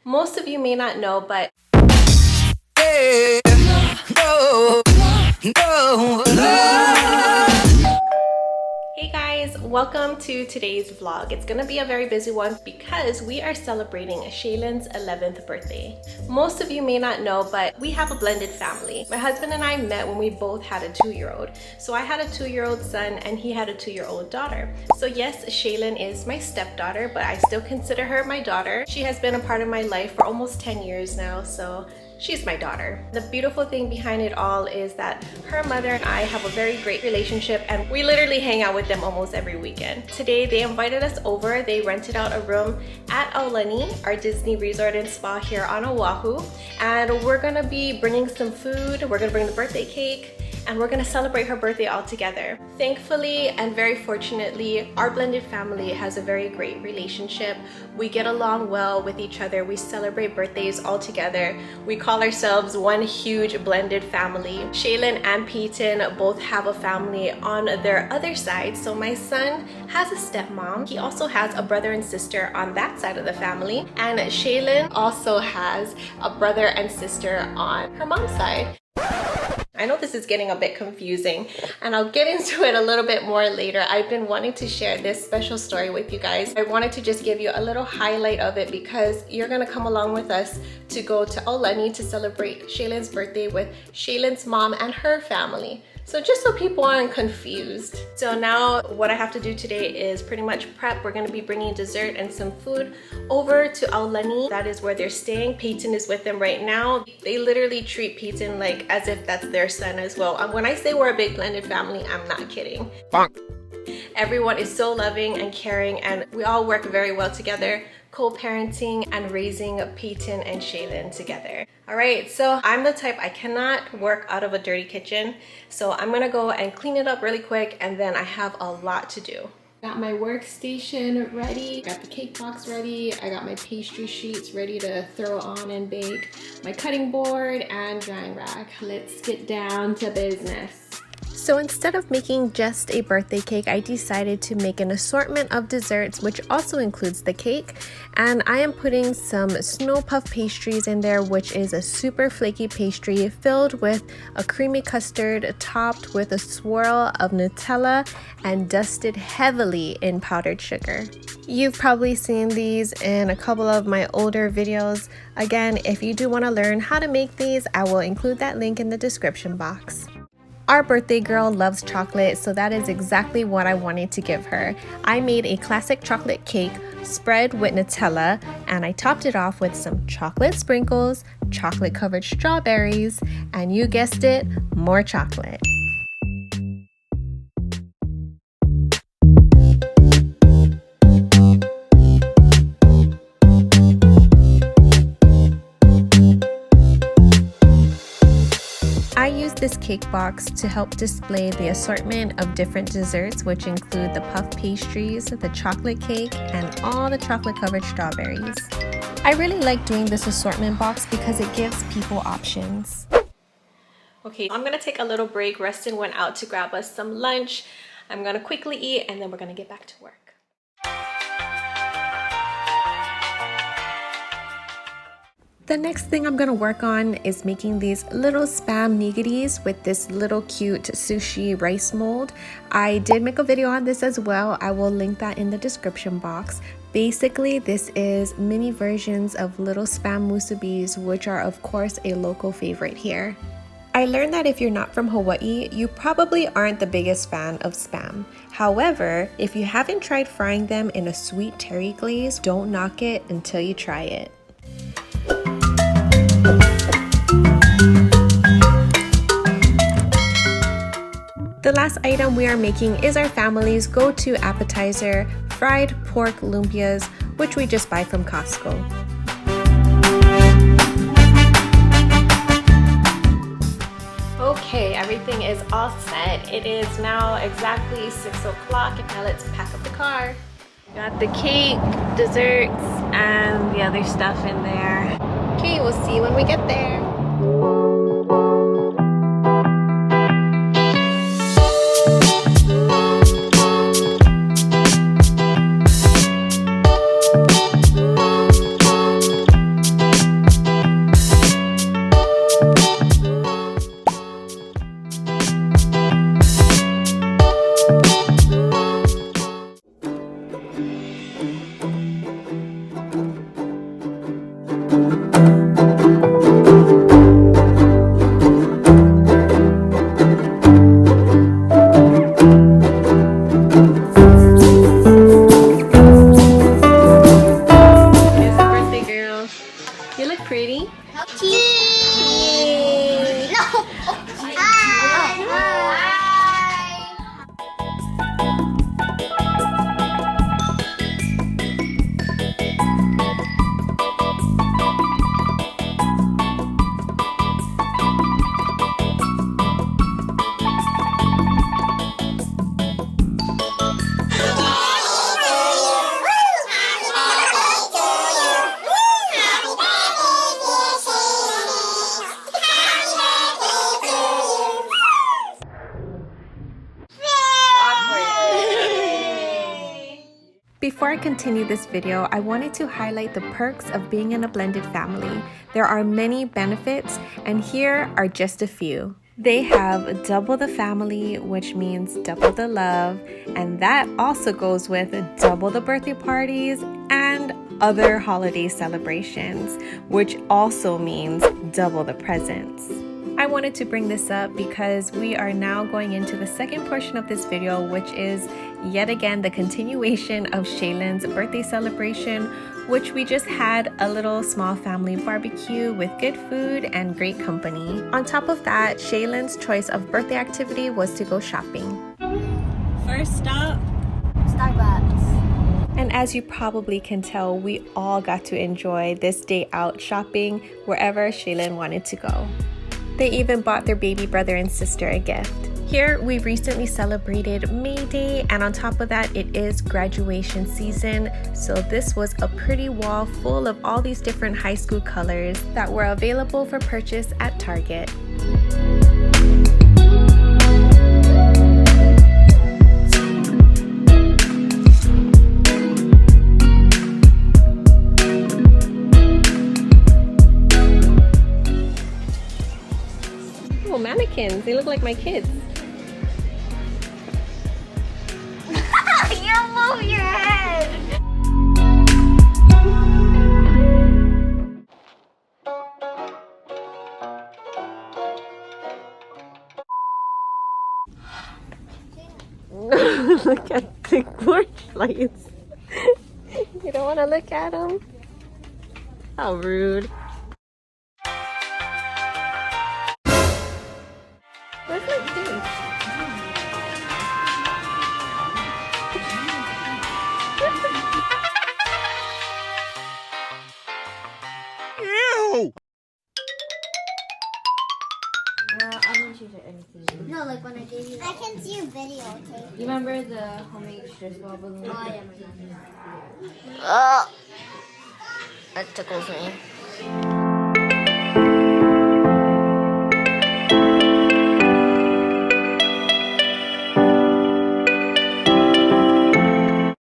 Most of you may not know, but hey guys, welcome to today's vlog. It's gonna be a very busy one because we are celebrating Shalynn's 11th birthday. Most of you may not know, but we have a blended family. My husband and I met when we both had a 2-year-old. So I had a 2-year-old son and he had a 2-year-old daughter. So yes, Shalynn is my stepdaughter, but I still consider her my daughter. She has been a part of my life for almost 10 years now, so she's my daughter. The beautiful thing behind it all is that her mother and I have a very great relationship and we literally hang out with them almost every weekend. Today they invited us over. They rented out a room at Aulani, our Disney resort and spa here on Oahu. And we're gonna be bringing some food. We're gonna bring the birthday cake and we're gonna celebrate her birthday all together. Thankfully and very fortunately, our blended family has a very great relationship. We get along well with each other. We celebrate birthdays all together. We call ourselves one huge blended family. Shalynn and Peyton both have a family on their other side. So my son has a stepmom. He also has a brother and sister on that side of the family. And Shalynn also has a brother and sister on her mom's side. I know this is getting a bit confusing and I'll get into it a little bit more later. I've been wanting to share this special story with you guys. I wanted to just give you a little highlight of it because you're gonna come along with us to go to Aulani to celebrate Shalynn's birthday with Shalynn's mom and her family. So just so people aren't confused. So now what I have to do today is pretty much prep. We're gonna be bringing dessert and some food over to Aulani. That is where they're staying. Peyton is with them right now. They literally treat Peyton like as if that's their son as well. And when I say we're a big blended family, I'm not kidding. Bonk. Everyone is so loving and caring and we all work very well together, co-parenting and raising Peyton and Shalynn together. All right, so I'm the type, I cannot work out of a dirty kitchen. So I'm gonna go and clean it up really quick and then I have a lot to do. Got my workstation ready, got the cake box ready, I got my pastry sheets ready to throw on and bake, my cutting board and drying rack. Let's get down to business. So instead of making just a birthday cake, I decided to make an assortment of desserts, which also includes the cake. And I am putting some snow puff pastries in there, which is a super flaky pastry filled with a creamy custard topped with a swirl of Nutella and dusted heavily in powdered sugar. You've probably seen these in a couple of my older videos. Again, if you do want to learn how to make these, I will include that link in the description box. Our birthday girl loves chocolate, so that is exactly what I wanted to give her. I made a classic chocolate cake spread with Nutella, and I topped it off with some chocolate sprinkles, chocolate covered strawberries, and you guessed it, more chocolate. I used this cake box to help display the assortment of different desserts, which include the puff pastries, the chocolate cake, and all the chocolate covered strawberries. I really like doing this assortment box because it gives people options. Okay, I'm gonna take a little break. Reston went out to grab us some lunch. I'm gonna quickly eat and then we're gonna get back to work. The next thing I'm gonna work on is making these little spam nigiris with this little cute sushi rice mold. I did make a video on this as well. I will link that in the description box. Basically, this is mini versions of little spam musubis, which are of course a local favorite here. I learned that if you're not from Hawaii, you probably aren't the biggest fan of spam. However, if you haven't tried frying them in a sweet terry glaze, don't knock it until you try it. The last item we are making is our family's go-to appetizer, fried pork lumpias, which we just buy from Costco. Okay, everything is all set. It is now exactly 6 o'clock. Now let's pack up the car. Got the cake, desserts, and the other stuff in there. Okay, we'll see you when we get there. You look pretty. Cheese. No. Hi. Before I continue this video, I wanted to highlight the perks of being in a blended family. There are many benefits, and here are just a few. They have double the family, which means double the love, and that also goes with double the birthday parties and other holiday celebrations, which also means double the presents. I wanted to bring this up because we are now going into the second portion of this video, which is yet again the continuation of Shalynn's birthday celebration, which we just had a little small family barbecue with good food and great company. On top of that, Shalynn's choice of birthday activity was to go shopping. First stop, Starbucks. and as you probably can tell, we all got to enjoy this day out shopping wherever Shalynn wanted to go. They even bought their baby brother and sister a gift. Here, we recently celebrated May Day, and on top of that, it is graduation season. So this was a pretty wall full of all these different high school colors that were available for purchase at Target. Oh, mannequins, they look like my kids. You move your head. Look at the porch lights. You don't want to look at them? How rude. Where's my food? Ew! I didn't choose anything. No, like when I gave you. I can see your video, okay? You remember the homemade stress ball balloon? Oh, yeah. Oh, that tickles me.